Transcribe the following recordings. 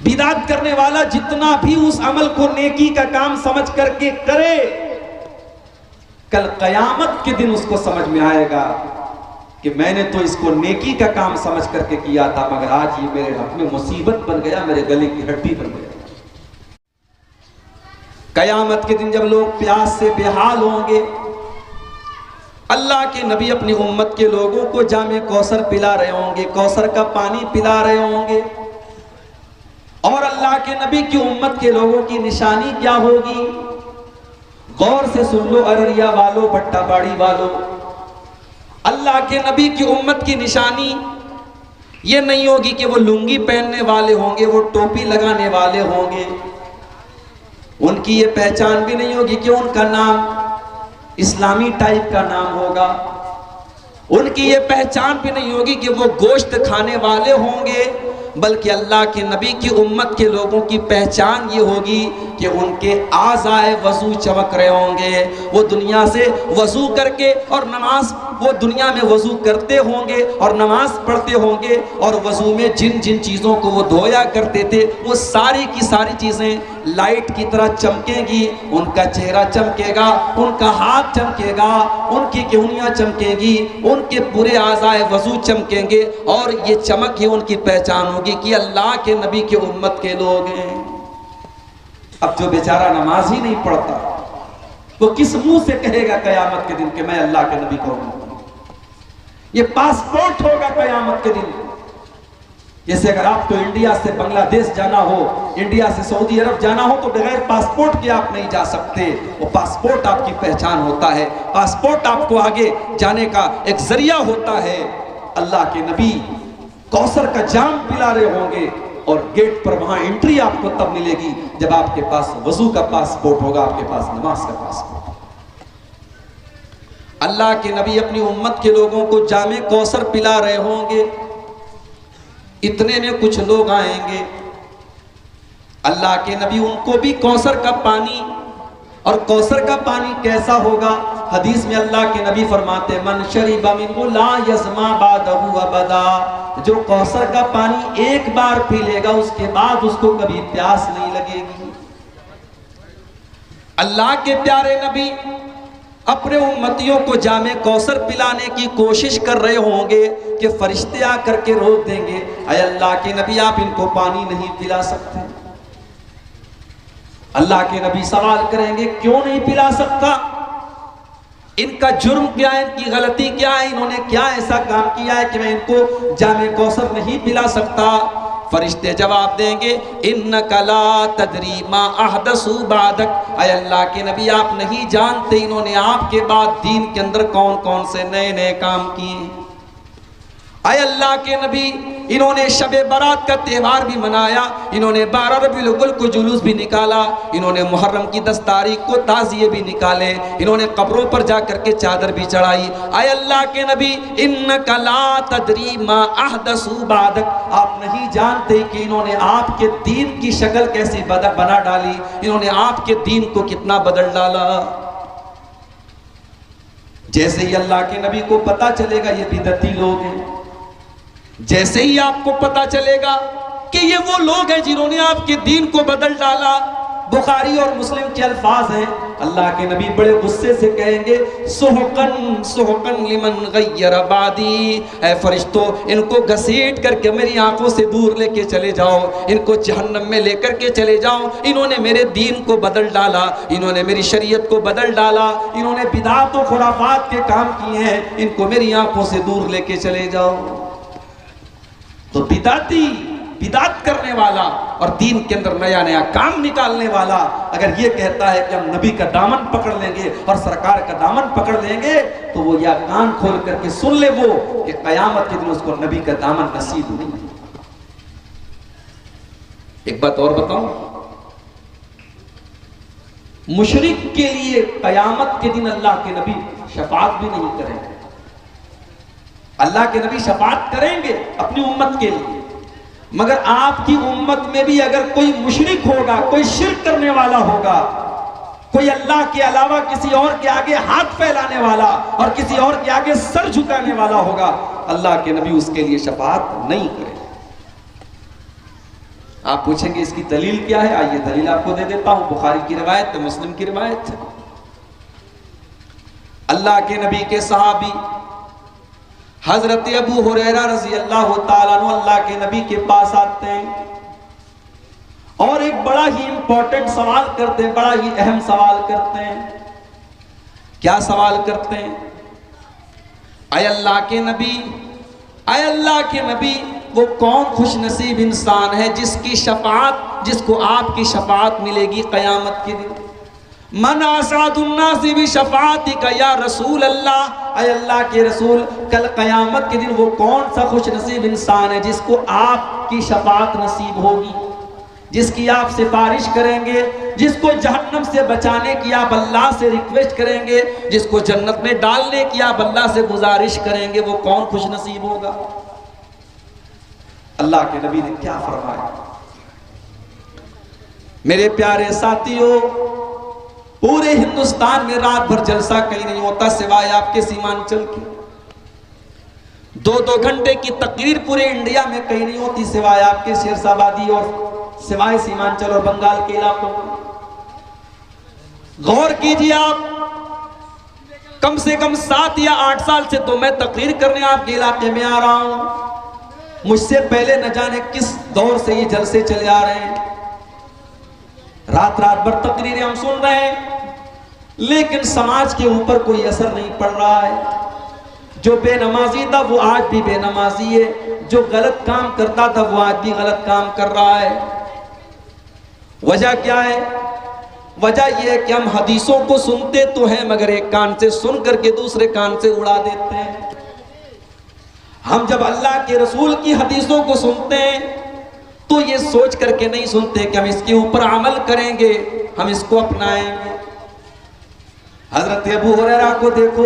बिदात करने वाला जितना भी उस अमल को नेकी का काम समझ करके करे, कल कयामत के दिन उसको समझ में आएगा कि मैंने तो इसको नेकी का काम समझ करके किया था, मगर आज ये मेरे हक में मुसीबत बन गया, मेरे गले की हड्डी बन गया। कयामत के दिन जब लोग प्यास से बेहाल होंगे, अल्लाह के नबी अपनी उम्मत के लोगों को जामे कौसर पिला रहे होंगे, कौसर का पानी पिला रहे होंगे, और अल्लाह के नबी की उम्मत के लोगों की निशानी क्या होगी? गौर से सुन लो अररिया वालों, भट्टाबाड़ी वालों, अल्लाह के नबी की उम्मत की निशानी ये नहीं होगी कि वो लुंगी पहनने वाले होंगे, वो टोपी लगाने वाले होंगे। उनकी ये पहचान भी नहीं होगी कि उनका नाम इस्लामी टाइप का नाम होगा। उनकी ये पहचान भी नहीं होगी कि वो गोश्त खाने वाले होंगे, बल्कि अल्लाह के नबी की उम्मत के लोगों की पहचान ये होगी कि उनके आज़ाए वज़ू चमक रहे होंगे। वो दुनिया से वज़ू करके और नमाज, वो दुनिया में वज़ू करते होंगे और नमाज पढ़ते होंगे, और वज़ू में जिन जिन चीज़ों को वो धोया करते थे वो सारी की सारी चीज़ें लाइट की तरह चमकेंगी। उनका चेहरा चमकेगा, उनका हाथ चमकेगा, उनकी केहूनियाँ चमकेगी, उनके पूरे आज़ाए वज़ू चमकेंगे, और ये चमक ही उनकी पहचान होगी कि अल्लाह के नबी के उम्मत के लोग हैं। अब जो बेचारा नमाज ही नहीं पढ़ता, वो किस मुंह से कहेगा कयामत के दिन कि मैं अल्लाह के नबी का उम्मत हूं? ये पासपोर्ट होगा कयामत के दिन। जैसे अगर आपको इंडिया से बांग्लादेश जाना हो, इंडिया से सऊदी अरब जाना हो, तो बगैर पासपोर्ट के आप नहीं जा सकते। वो पासपोर्ट आपकी पहचान होता है, पासपोर्ट आपको आगे जाने का एक जरिया होता है। अल्लाह के नबी कौसर का जाम पिला रहे होंगे, और गेट पर वहां एंट्री आपको तब मिलेगी जब आपके पास वजू का पासपोर्ट होगा, आपके पास नमाज का पासपोर्ट। अल्लाह के नबी अपनी उम्मत के लोगों को जामे कौसर पिला रहे होंगे। इतने में कुछ लोग आएंगे, अल्लाह के नबी उनको भी कौसर का पानी, और कौसर का पानी कैसा होगा? हदीस में अल्लाह के नबी फरमाते मन शरीबा मिन्हु ला यज़मा बादहु अबदा, जो कौसर का पानी एक बार पी लेगा उसके बाद उसको कभी प्यास नहीं लगेगी। अल्लाह के प्यारे नबी अपने उम्मतियों को जामे कौसर पिलाने की कोशिश कर रहे होंगे कि फरिश्ते आकर के रोक देंगे, अय अल्लाह के नबी आप इनको पानी नहीं पिला सकते। अल्लाह के नबी सवाल करेंगे क्यों नहीं पिला सकता? इनका जुर्म क्या है, इनकी गलती क्या है, इन्होंने क्या ऐसा काम किया है कि मैं इनको जामे कौसर नहीं पिला सकता? फरिश्ते जवाब देंगे इन्नका ला तदरी मा अहदसु बादक, अय अल्लाह के नबी आप नहीं जानते इन्होंने आपके बाद दीन के अंदर कौन कौन से नए नए काम किए। अय अल्लाह के नबी इन्होंने शबे बारात का त्यौहार भी मनाया, इन्होंने 12 रबीउल अव्वल को जुलूस भी निकाला, इन्होंने मुहर्रम की 10 तारीख को ताज़िये भी निकाले, इन्होंने कब्रों पर जा करके चादर भी चढ़ाई। अय अल्लाह के नबी इन्नका ला तदरी मा अहदसु बादक, आप नहीं जानते कि इन्होंने आपके दीन की शक्ल कैसी बना डाली, इन्होंने आपके दीन को कितना बदल डाला। जैसे ही अल्लाह के नबी को पता चलेगा ये बिदअती लोग हैं, जैसे ही आपको पता चलेगा कि ये वो लोग हैं जिन्होंने आपके दीन को बदल डाला, बुखारी और मुस्लिम के अल्फाज हैं, अल्लाह के नबी बड़े गुस्से से कहेंगे सुहकन सुहकन लिमन गय्यर बादी, ऐ फरिश्तों इनको घसीट करके मेरी आंखों से दूर लेके चले जाओ, इनको जहन्नम में लेकर के चले जाओ। इन्होंने मेरे दीन को बदल डाला, इन्होंने मेरी शरीयत को बदल डाला, इन्होंने बिदात और खुराफात के काम किए हैं, इनको मेरी आंखों से दूर लेके चले जाओ। तो बिदाती, बिदात करने वाला और दीन के अंदर नया नया काम निकालने वाला अगर ये कहता है कि हम नबी का दामन पकड़ लेंगे और सरकार का दामन पकड़ लेंगे, तो वो या कान खोल करके सुन ले वो कि कयामत के दिन उसको नबी का दामन नसीब नहीं है। एक बात और बताऊं, मुशरिक के लिए कयामत के दिन अल्लाह के नबी शफाअत भी नहीं करेंगे। अल्लाह के नबी शफाअत करेंगे अपनी उम्मत के लिए, मगर आपकी उम्मत में भी अगर कोई मुशरिक होगा, कोई शिर्क करने वाला होगा, कोई अल्लाह के अलावा किसी और के आगे हाथ फैलाने वाला और किसी और के आगे सर झुकाने वाला होगा, अल्लाह के नबी उसके लिए शफाअत नहीं करेंगे। आप पूछेंगे इसकी दलील क्या है? आइए दलील आपको दे देता हूं। बुखारी की रिवायत है, मुस्लिम की रिवायत है। अल्लाह के नबी के सहाबी हजरत अबू हुरैरा रजी अल्लाह ताला अन्हु अल्लाह के नबी के पास आते हैं और एक बड़ा ही इंपॉर्टेंट सवाल करते हैं, बड़ा ही अहम सवाल करते हैं। क्या सवाल करते हैं? अय अल्लाह के नबी, अय अल्लाह के नबी, वो कौन खुश नसीब इंसान है जिसकी शफाअत, जिसको आपकी शफाअत मिलेगी क़यामत के दिन? मन आसादुन्नासी भी शफाअती का या रसूल अल्लाह, अय अल्लाह के रसूल, कल क़यामत के दिन वो कौन सा खुश नसीब इंसान है जिसको आपकी शफाअत नसीब होगी, जिसकी आप सिफारिश करेंगे, जिसको जहन्नम से बचाने की आप अल्लाह से रिक्वेस्ट करेंगे, जिसको जन्नत में डालने की आप अल्लाह से गुजारिश करेंगे, वो कौन खुश नसीब होगा? अल्लाह के नबी ने क्या फरमाया? मेरे प्यारे साथियों, पूरे हिंदुस्तान में रात भर जलसा कहीं नहीं होता सिवाय आपके सीमांचल के। 2-2 घंटे की तकरीर पूरे इंडिया में कहीं नहीं होती सिवाय आपके शेरशाबादी और सिवाय सीमांचल और बंगाल के इलाकों में। गौर कीजिए आप, कम से कम 7 या 8 साल से तो मैं तकरीर करने आपके इलाके में आ रहा हूं। मुझसे पहले न जाने किस दौर से ये जलसे चले आ रहे हैं। रात रात भर तकरीरें हम सुन रहे हैं, लेकिन समाज के ऊपर कोई असर नहीं पड़ रहा है। जो बेनमाजी था वो आज भी बेनमाजी है, जो गलत काम करता था वो आज भी गलत काम कर रहा है। वजह क्या है? वजह यह है कि हम हदीसों को सुनते तो हैं मगर एक कान से सुन करके दूसरे कान से उड़ा देते हैं। हम जब अल्लाह के रसूल की हदीसों को सुनते हैं तो ये सोच करके नहीं सुनते कि हम इसके ऊपर अमल करेंगे, हम इसको अपनाएंगे। हजरत अबू हुरैरा को देखो,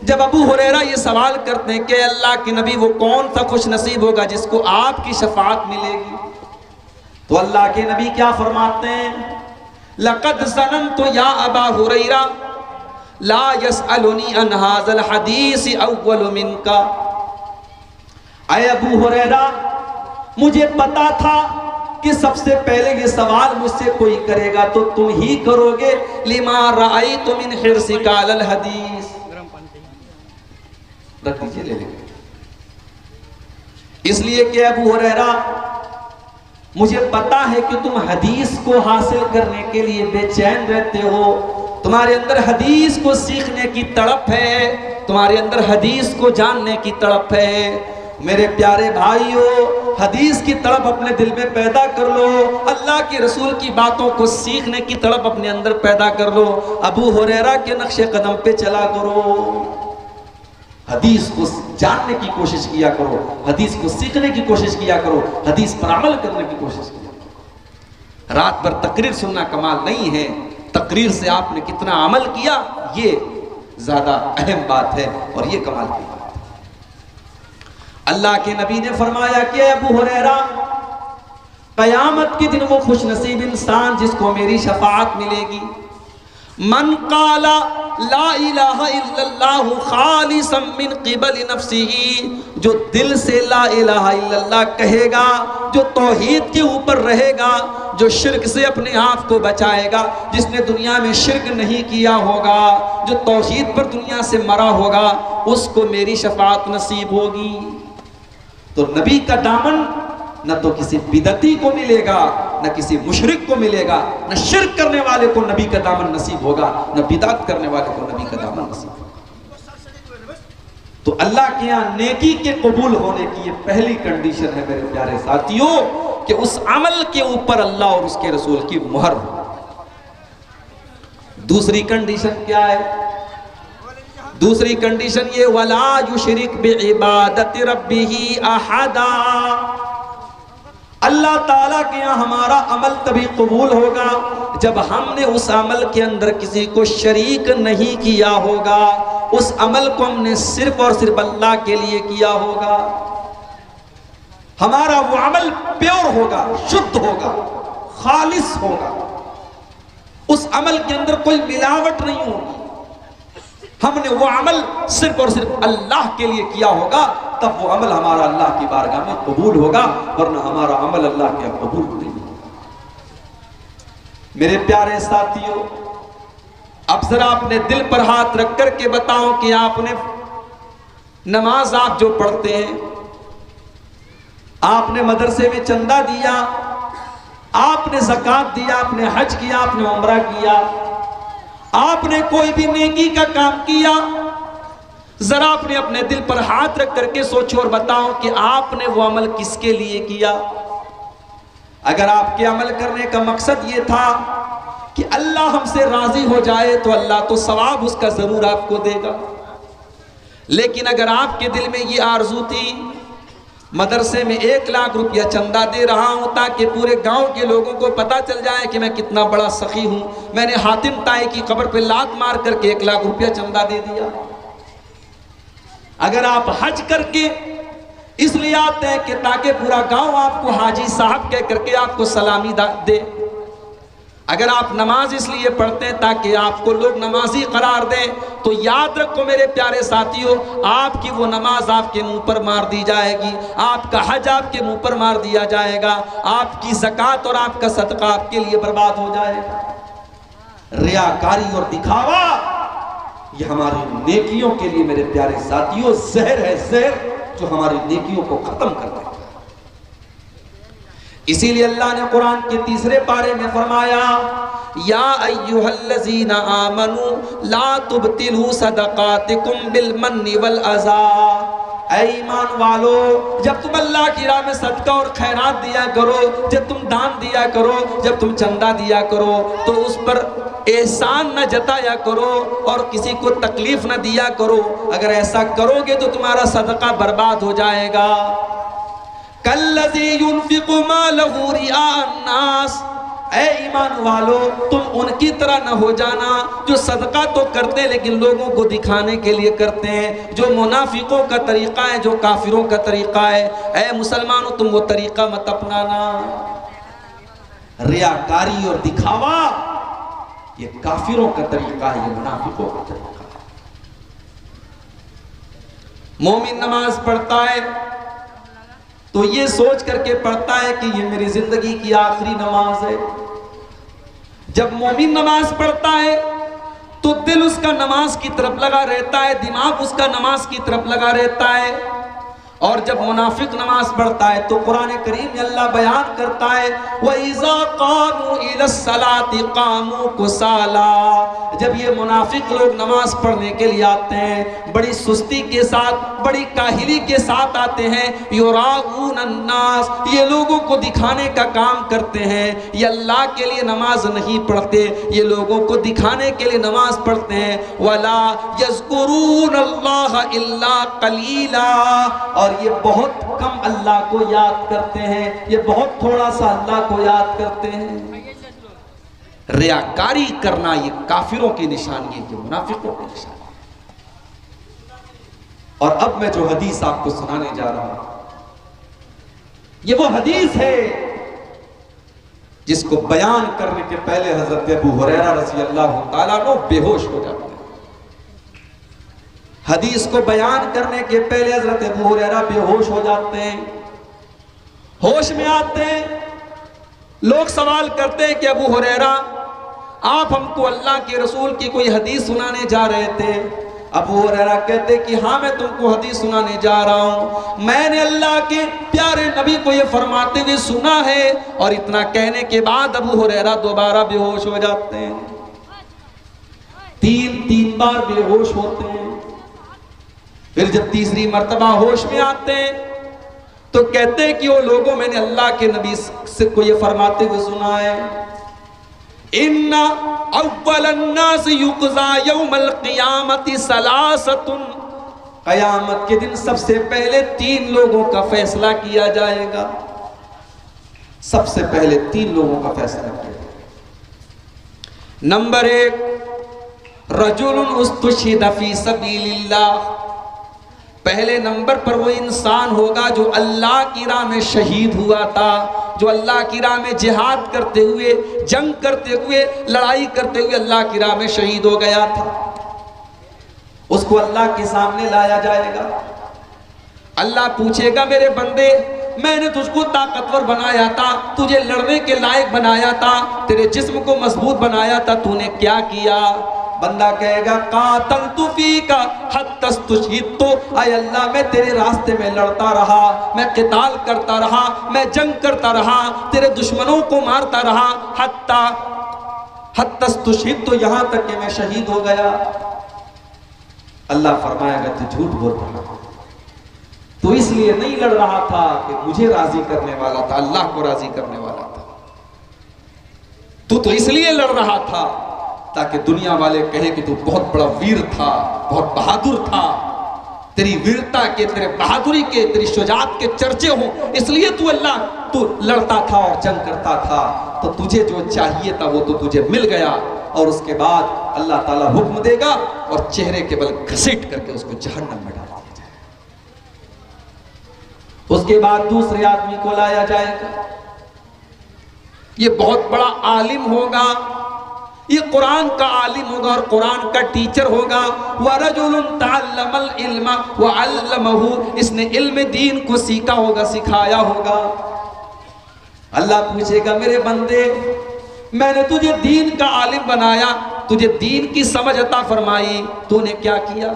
जब अबू हुरैरा ये सवाल करते हैं कि अल्लाह के नबी वो कौन सा खुश नसीब होगा जिसको आपकी शफाअत मिलेगी, तो अल्लाह के नबी क्या फरमाते हैं? लक़द ज़ननतु या अबा हुरैरा ला यसअलुनी अन हाज़ल हदीस अव्वल मिनका। ऐ अबू हुरैरा, मुझे पता था कि सबसे पहले ये सवाल मुझसे कोई करेगा तो तुम ही करोगे। लिमा रअयतु मिन हिर्सिका अलल हदीस। रख दीजिए, ले लेंगे। इसलिए कि अबू हुरैरा, मुझे पता है कि तुम हदीस को हासिल करने के लिए बेचैन रहते हो, तुम्हारे अंदर हदीस को सीखने की तड़प है, तुम्हारे अंदर हदीस को जानने की तड़प है। मेरे प्यारे भाइयों, हदीस की तड़प अपने दिल में पैदा कर लो, अल्लाह के रसूल की बातों को सीखने की तड़प अपने अंदर पैदा कर लो। अबू हुरैरा के नक्शे कदम पे चला करो, हदीस को जानने की कोशिश किया करो, हदीस को सीखने की कोशिश किया करो, हदीस पर अमल करने की कोशिश किया करो। रात भर तकरीर सुनना कमाल नहीं है, तकरीर से आपने कितना अमल किया ये ज्यादा अहम बात है और ये कमाल की बात है। अल्लाह के नबी ने फरमाया कि अबू हुरैरा, क़यामत के दिन वो खुश नसीब इंसान जिसको मेरी शफाअत मिलेगी। मन काला ला इलाहा इल्लल्लाहु खालिसन मिन क़िबल नफ्सिही, जो दिल से ला इलाहा इल्लल्लाह कहेगा, जो तौहीद के ऊपर रहेगा, जो शिर्क से अपने आप को बचाएगा, जिसने दुनिया में शिर्क नहीं किया होगा, जो तौहीद पर दुनिया से मरा होगा, उसको मेरी शफाअत नसीब होगी। तो नबी का दामन न तो किसी बिदती को मिलेगा, न किसी मुशरिक को मिलेगा, न शिर्क करने वाले को नबी का दामन नसीब होगा, न बिदअत करने वाले को नबी का दामन नसीब होगा। तो अल्लाह के यहाँ नेकी के कबूल होने की ये पहली कंडीशन है मेरे प्यारे साथियों, कि उस अमल के ऊपर अल्लाह और उसके रसूल की मुहर हो। दूसरी कंडीशन क्या है? दूसरी कंडीशन ये, वला युशरिक बिइबादति रब्बिही अहदा। अल्लाह ताला के यहाँ हमारा अमल तभी कबूल होगा जब हमने उस अमल के अंदर किसी को शरीक नहीं किया होगा, उस अमल को हमने सिर्फ और सिर्फ अल्लाह के लिए किया होगा। हमारा वो अमल प्योर होगा, शुद्ध होगा, खालिस होगा, उस अमल के अंदर कोई मिलावट नहीं होगी। हमने वो अमल सिर्फ और सिर्फ अल्लाह के लिए किया होगा, तब वो अमल हमारा अल्लाह की बारगाह में कबूल होगा, वरना हमारा अमल अल्लाह के कबूल नहीं होगा। मेरे प्यारे साथियों, अब जरा अपने दिल पर हाथ रख कर के बताओ कि आपने नमाज आप जो पढ़ते हैं, आपने मदरसे में चंदा दिया, आपने ज़कात दिया, आपने हज किया, आपने उम्रा किया, आपने कोई भी नेकी का काम किया, जरा अपने अपने दिल पर हाथ रख करके सोचो और बताओ कि आपने वो अमल किसके लिए किया। अगर आपके अमल करने का मकसद ये था कि अल्लाह हमसे राजी हो जाए तो अल्लाह तो सवाब उसका जरूर आपको देगा। लेकिन अगर आपके दिल में ये आरजू थी, मदरसे में 1 लाख रुपया चंदा दे रहा हूं ताकि पूरे गांव के लोगों को पता चल जाए कि मैं कितना बड़ा सखी हूं, मैंने हातिम ताई की कब्र पे लात मार करके 1 लाख रुपया चंदा दे दिया। अगर आप हज करके इसलिए आते हैं कि ताकि पूरा गांव आपको हाजी साहब कह करके आपको सलामी दे, अगर आप नमाज इसलिए पढ़ते हैं ताकि आपको लोग नमाजी करार दें, तो याद रखो मेरे प्यारे साथियों, आपकी वो नमाज आपके मुंह पर मार दी जाएगी, आपका हज आपके मुंह पर मार दिया जाएगा, आपकी ज़कात और आपका सदका आपके लिए बर्बाद हो जाएगा। रियाकारी और दिखावा ये हमारी नेकियों के लिए मेरे प्यारे साथियों जहर है, जहर जो हमारी नेकियों को खत्म कर देगा। इसीलिए अल्लाह ने कुरान के 3 पारे में फरमाया, या अय्युहल्लज़ीना आमनू ला तुबतिलू सदकातिकुम बिलमन्नि वल अज़ा। ऐ ईमान वालो, जब तुम अल्लाह की राह में सदका और खैरात दिया करो, जब तुम दान दिया करो, जब तुम चंदा दिया करो, तो उस पर एहसान न जताया करो और किसी को तकलीफ न दिया करो। अगर ऐसा करोगे तो तुम्हारा सदका बर्बाद हो जाएगा। कल्लज़ी युनफ़िक़ु मालहु रिआअन नास, ऐ ईमान वालो, तुम उनकी तरह न हो जाना जो सदका तो करते हैं लेकिन लोगों को दिखाने के लिए करते हैं, जो मुनाफिकों का तरीका है, जो काफिरों का तरीका है। ऐ मुसलमानों, तुम वो तरीका मत अपनाना। रियाकारी और दिखावा ये काफिरों का तरीका है, ये मुनाफिकों का तरीका है। मोमिन नमाज पढ़ता है तो ये सोच करके पढ़ता है कि ये मेरी जिंदगी की आखिरी नमाज है। जब मोमिन नमाज पढ़ता है तो दिल उसका नमाज की तरफ लगा रहता है, दिमाग उसका नमाज की तरफ लगा रहता है। और जब मुनाफिक नमाज पढ़ता है तो कुरान करीम में अल्लाह बयान करता है, वइज़ा क़ामू इलस्सलाति क़ामू कुसाला। जब ये मुनाफिक लोग नमाज पढ़ने के लिए आते हैं, बड़ी सुस्ती के साथ, बड़ी काहिली के साथ आते हैं। युराऊन अन्नास, ये लोगों को दिखाने का काम करते हैं। ये अल्लाह के लिए नमाज नहीं पढ़ते, ये लोगों को दिखाने के लिए नमाज पढ़ते हैं। वला यज़कुरून अल्लाह इल्ला क़लीला, और ये बहुत कम अल्लाह को याद करते हैं, ये बहुत थोड़ा सा अल्लाह को याद करते हैं। रियाकारी करना ये काफिरों की निशानी है, ये मुनाफिकों की निशानी है। और अब मैं जो हदीस आपको सुनाने जा रहा हूं, ये वो हदीस है जिसको बयान करने के पहले हजरत अबू हुरैरा रज़ी अल्लाह ताला अन्हु बेहोश हो जाते हैं। हदीस को बयान करने के पहले हजरत अबू हुरैरा बेहोश हो जाते हैं। होश में आते हैं, लोग सवाल करते हैं कि अबू हुरैरा, आप हमको अल्लाह के रसूल की कोई हदीस सुनाने जा रहे थे। अबू हुरैरा कहते कि हाँ, मैं तुमको हदीस सुनाने जा रहा हूँ, मैंने अल्लाह के प्यारे नबी को ये फरमाते हुए सुना है। और इतना कहने के बाद अबू हुरैरा दोबारा बेहोश हो जाते हैं, तीन बार बेहोश होते हैं। फिर जब तीसरी मर्तबा होश में आते हैं तो कहते हैं कि वो लोगों, मैंने अल्लाह के नबी से को ये फरमाते हुए सुना है, इन्ना अव्वलन नास युक़ज़ा यौमल क़ियामति सलासतुन, क़यामत के दिन सबसे पहले 3 लोगों का फैसला किया जाएगा। सबसे पहले 3 लोगों का फैसला किया जाएगा। नंबर 1, रजुलुन उस्तुशिद फी सबीलिल्लाह। पहले नंबर पर वो इंसान होगा जो अल्लाह की राह में शहीद हुआ था, जो अल्लाह की राह में जिहाद करते हुए, जंग करते हुए, लड़ाई करते हुए अल्लाह की राह में शहीद हो गया था। उसको अल्लाह के सामने लाया जाएगा। अल्लाह पूछेगा मेरे बंदे, मैंने तुझको ताकतवर बनाया था, तुझे लड़ने के लायक बनाया था, तेरे जिस्म को मजबूत बनाया था, तूने क्या किया? बंदा कहेगा कातलतु फीका हत्ता तुशहिदतु, आय अल्लाह मैं तेरे रास्ते में लड़ता रहा, मैं क़िताल करता रहा, मैं जंग करता रहा, तेरे दुश्मनों को मारता रहा, हत्ता तुशहिदतु, यहाँ तक कि मैं शहीद हो गया। अल्लाह फरमाएगा तू झूठ बोल रहा, तो इसलिए नहीं लड़ रहा था कि मुझे राजी करने वाला था, अल्लाह को राजी करने वाला था। तू तो इसलिए लड़ रहा था ताकि दुनिया वाले कहें कि तू बहुत बड़ा वीर था, बहुत बहादुर था, तेरी वीरता के, तेरे बहादुरी के, तेरी शुजाअत के चर्चे हो, इसलिए तू लड़ता था और जंग करता था। तो तुझे जो चाहिए था वो तो तुझे मिल गया। और उसके बाद अल्लाह ताला हुक्म देगा और चेहरे के बल घसीट करके उसको जहन्नम में डाल दिया जाएगा। उसके बाद दूसरे आदमी को लाया जाएगा, ये बहुत बड़ा आलिम होगा, ये कुरान का आलिम होगा और कुरान का टीचर होगा। वरजुलुन तअल्लमल इल्मा व अल्लमहु, इसने इल्म दीन को सीखा होगा, सिखाया होगा। अल्लाह पूछेगा मेरे बंदे, मैंने तुझे दीन का आलिम बनाया, तुझे दीन की समझ अता फरमाई, तूने क्या किया?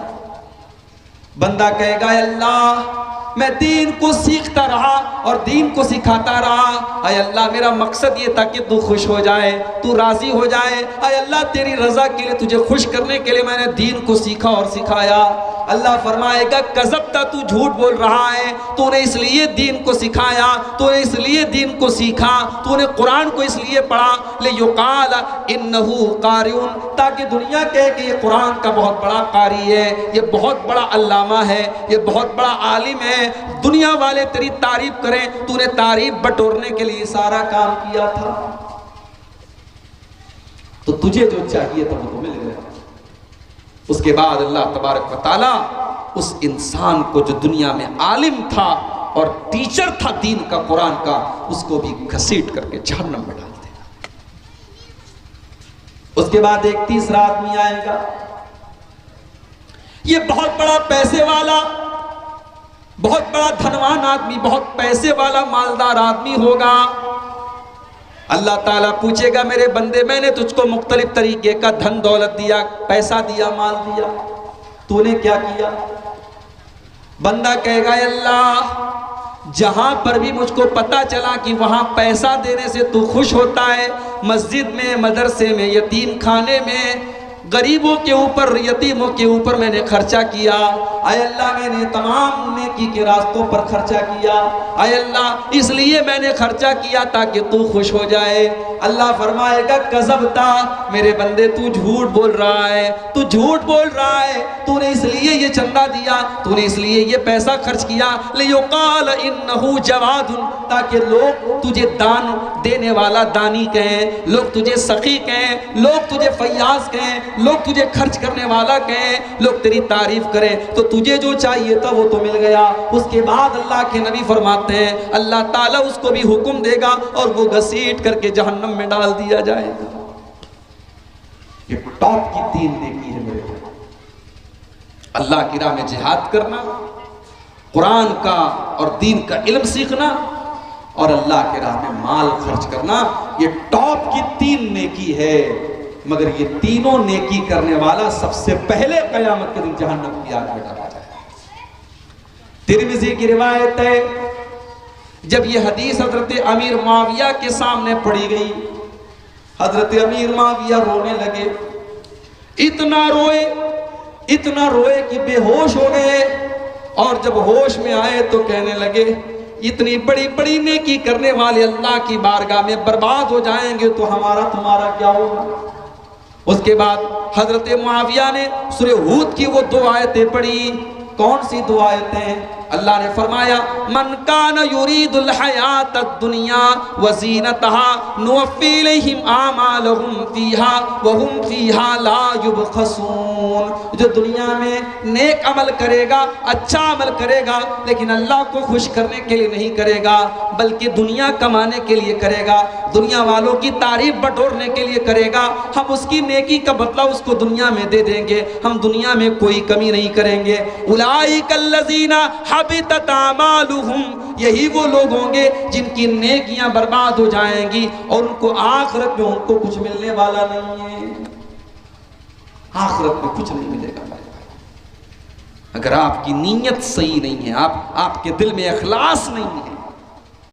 बंदा कहेगा अल्लाह मैं दीन को सीखता रहा और दीन को सिखाता रहा, अय अल्लाह मेरा मकसद ये था कि तू खुश हो जाए, तू राजी हो जाए, अय अल्लाह तेरी रजा के लिए, तुझे खुश करने के लिए मैंने दीन को सीखा और सिखाया। अल्लाह फरमाएगा कज़ब्ता, तू झूठ बोल रहा है, तूने इसलिए दीन को सिखाया, तूने इसलिए दीन को सीखा, तूने कुरान को इसलिए पढ़ा, लियुक़ाल इन्नहु क़ारिउन, ताकि दुनिया कहे कि ये कुरान का बहुत बड़ा कारी है, ये बहुत बड़ा अल्लामा है, ये बहुत बड़ा आलिम है, दुनिया वाले तेरी तारीफ करें। तूने तारीफ बटोरने के लिए सारा काम किया था, तो तुझे जो चाहिए था वो तो मिल गया। उसके बाद अल्लाह तबारक व तआला उस इंसान को जो दुनिया में आलिम था और टीचर था दीन का, कुरान का, उसको भी घसीट करके जहन्नम में डाल देगा। उसके बाद एक तीसरा आदमी आएगा, ये बहुत बड़ा पैसे वाला, बहुत बड़ा धनवान आदमी, बहुत पैसे वाला मालदार आदमी होगा। अल्लाह ताला पूछेगा मेरे बंदे, मैंने तुझको मुख्तलिफ तरीके का धन दौलत दिया, पैसा दिया, माल दिया, तूने क्या किया? बंदा कहेगा अल्लाह जहां पर भी मुझको पता चला कि वहां पैसा देने से तू खुश होता है, मस्जिद में, मदरसे में, यतीम खाने में, गरीबों के ऊपर, यतीमों के ऊपर मैंने खर्चा किया। आय अल्लाह मैंने तमाम नेकी के रास्तों पर खर्चा किया। आय अल्लाह इसलिए मैंने खर्चा किया ताकि तू खुश हो जाए। अल्लाह फरमाएगा कज़ब्ता, मेरे बंदे तू झूठ बोल रहा है, तू झूठ बोल रहा है, तूने इसलिए ये चंदा दिया, तूने इसलिए ये पैसा खर्च किया, लियुक़ाल इन्नहु जवादुन, ताकि लोग तुझे दान देने वाला दानी कहें, लोग तुझे सखी कहें, लोग तुझे फयाज कहें, लोग तुझे खर्च करने वाला कहें, लोग तेरी तारीफ करें। तो तुझे जो चाहिए था वो तो मिल गया। उसके बाद अल्लाह के नबी फरमाते हैं अल्लाह ताला उसको भी हुक्म देगा और वो घसीट करके जहन्नम में डाल दिया जाएगा। ये टॉप की 3 नेकी है मेरे भाई, अल्लाह की राह में जिहाद करना, कुरान का और दीन का इल्म सीखना और अल्लाह के राह में माल खर्च करना। ये टॉप की 3 नेकी है। मगर ये तीनों नेकी करने वाला सबसे पहले कयामत के दिन जहन्नम की आग में डाला जाएगा। तिरमिज़ी की रिवायत है, जब ये हदीस हजरत अमीर मुआविया के सामने पढ़ी गई, हजरत अमीर मुआविया रोने लगे, इतना रोए कि बेहोश हो गए। और जब होश में आए तो कहने लगे इतनी बड़ी बड़ी नेकी करने वाले अल्लाह की बारगाह में बर्बाद हो जाएंगे तो हमारा तुम्हारा क्या होगा। उसके बाद हजरत मुआविया ने सूरह हूद की वो 2 आयतें पढ़ी। कौन सी 2 आयतें? अल्लाह ने फरमाया मन कान युरीदुल हयात दुनिया व ज़ीनतहा नुवफ़्फ़ी इलैहिम आमालहुम फ़ीहा व हुम फ़ीहा ला युबख़सून। जो दुनिया में नेक अमल करेगा, अच्छा अमल करेगा, लेकिन अल्लाह को खुश करने के लिए नहीं करेगा, बल्कि दुनिया कमाने के लिए करेगा, दुनिया वालों की तारीफ बटोरने के लिए करेगा, हम उसकी नेकी का बदला उसको दुनिया में दे देंगे, हम दुनिया में कोई कमी नहीं करेंगे। उलाइकल्लज़ीना हबितत आमालुहुम, यही वो लोग होंगे जिनकी नेकियां बर्बाद हो जाएंगी और उनको आखिरत में उनको कुछ मिलने वाला नहीं है, आखिरत में कुछ नहीं मिलेगा मेरे भाई। अगर आपकी नीयत सही नहीं है, आपके दिल में इखलास नहीं है,